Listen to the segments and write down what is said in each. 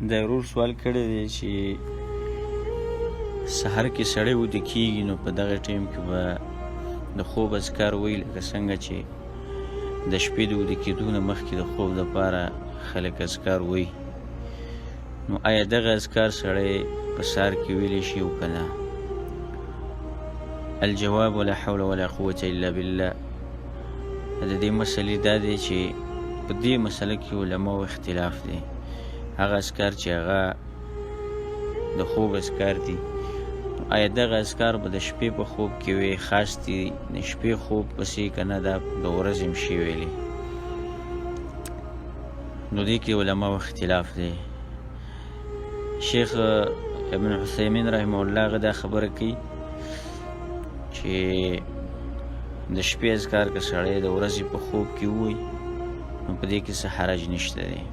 د ورور سوال کړی دی چې سحر کې سړی ویده کېږي نو په دغه ټایم کې به د خوب اذکار وایي لکه څنګه چې د شپې د ویده کېدو نه مخکې د خوب دپاره خلک اذکار وایي نو آیا دغه اذکار سړی په سهار کې ویلی شي او که نه؟ الجواب ولا حول ولا قوة الا بالله. د دې مسلې دا دی چې په دې مسله کې علماو اختلاف دی. هغه اذکار چې هغه د خوب اذکار دي آیا دغه اذکار به د شپې په خوب کې وي خاص دي د شپې خوب پسې که نه دا د ورځې هم شي ویلي؟ نو دې کې علماو اختلاف دی. شیخ ابن عثیمین رحمه الله هغه دا خبره کوي چې د شپې اذکار که سړی د ورځې په خوب کې ووایي نو په دې کې څه حرج نشته دی.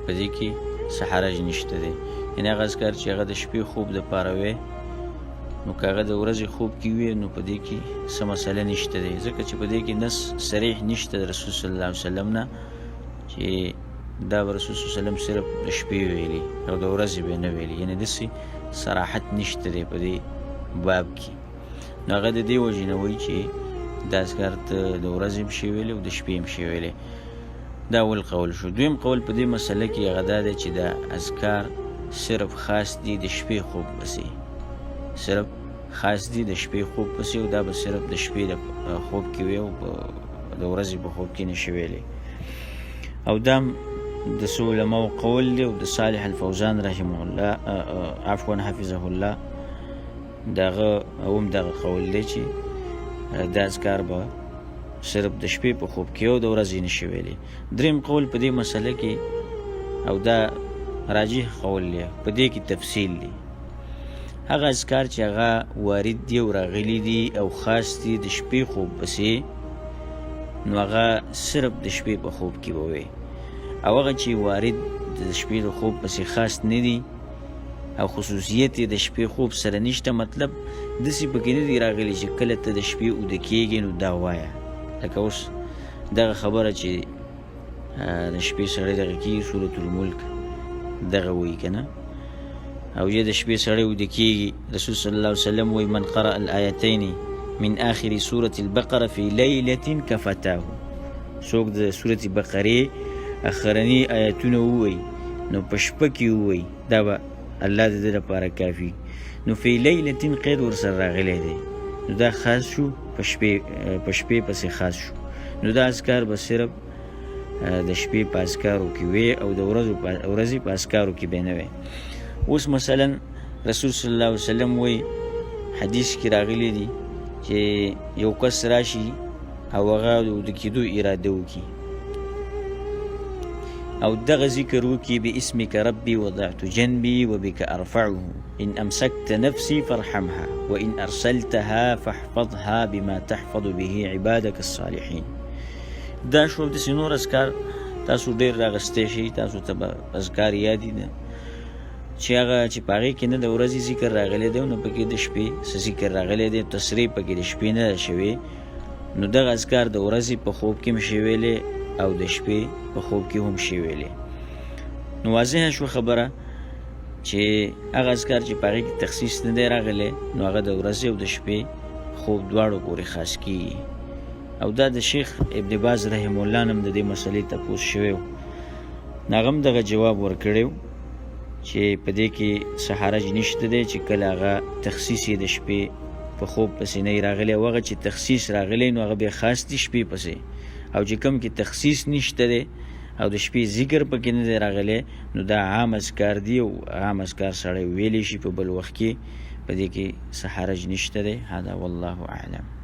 په دې کې څه حرج نشته دی. یعنې هغه اذکار چې هغه د شپې خوب دپاره وی نو که هغه د ورځې خوب کې وي نو په دې کې څه مسله نشته دی، ځکه چې په دې کې نص صریح نشته د رسول صلی الله علیه وسلم نه چې دا به رسول صلی الله علیه وسلم صرف د شپې ویلي او د ورځې به نه ویلي، یعنې داسې صراحت نشته دی په دې باب کې. نو هغه د دې وجې نه وایي چې دا اذکار ته د ورځې هم شي ویلی او د شپې هم شي ویلی. دا اول قول شو. دویم قول په دې مسله کې هغه دا دی چې دا اذکار صرف خاص دي د شپې خوب پسې، صرف خاص دي د شپې خوب پسې او دا به صرف د شپې د خوب کې وي او د ورځې په خوب کې نشي ویلی. او دا د څو علماو قول دی او د صالح الفوزان رحمه الله عفوا حفظه الله دغه هم دغه قول دی چې دا اذکار به صرف د شپې په خوب کې او د ورځې نشي ویلی. دریم قول په دې مسله کې او دا راجح قول دی، په دې کې تفصیل دی. هغه اذکار چې هغه وارد دي او راغلي دي او خاص دي د شپې خوب پسې نو هغه صرف د شپې په خوب کې به وي، او هغه چې وارد د شپې د خوب پسې خاص نه دي او خصوصیت یې د شپې خوب سره نشته، مطلب داسې پکې نه دي راغلي چې کله ته د شپې اوده کېږې نو دا وایه. لکه اوس دغه خبره چې د شپې سړی دغه کېږي سورة الملک دغه وایي که نه، او یا د شپې سړی اوده کېږي رسول صلی الله علیه وسلم وایي من قرأ الآیتین من آخر سورة البقره فی لیلة کفتاه. څوک د سورة بقرې اخرني آیتونه ووایي نو په شپه کې ووایي دا به الله د دې لپاره کافي. نو فی لیلة قید ورسره راغلی دی نو دا خاص شو، په شپې پسې خاص شو. نو دا اذکار به صرف د شپې په اذکارو کې وي او د ورځې په اذکارو کې به نه وي. اوس مثلا رسول صلی الله علیه وسلم وایي حدیث کې راغلی دی چې یو کس راشي او هغه د اوده کېدو اراده وکړي او دغه ذکر وکړي باسمک ربي وضعت جنبي وبك ارفعه ان امسكت نفسي فارحمها وان ارسلتها فاحفظها بما تحفظ به عبادك الصالحين. دا شو داسې نور اذکار تاسو ډېر راغستی شئ، تاسو ته به اذکار یادي ده چې هغه چې په هغې کې نه د ورځې ذکر راغلی دی نه پکې د شپې څه ذکر راغلی دی، تصریح پکې د شپې نه ده شوې، نو دغه اذکار د ورځې په خوب کې هم شي ویلی او د شپې په خوب کې هم شي ویلی. نو واضحه شو خبره چې هغه اذکار چې په هغې کې تخصیص نه دی راغلی نو هغه د ورځې او د شپې خوب دواړو پورې خاص کېږي. او دا د شیخ ابن باز رحمه الله نه هم د دې مسلې تپوس شوی و، هغه هم دغه جواب ورکړی و چې په دې کې څه حرج نشته دی چې کله هغه تخصیص یې د شپې په خوب پسې نه راغلی او هغه چې تخصیص راغلی نو هغه بیا خاص دی شپې پسې، او چې کوم کې تخصیص نشته دی او د شپې ذکر پکې نه دی راغلی نو دا عام اذکار دی او عام اذکار سړی ویلی شي په بل وخت کې، په دې کې څه حرج نشته دی. هذا والله اعلم.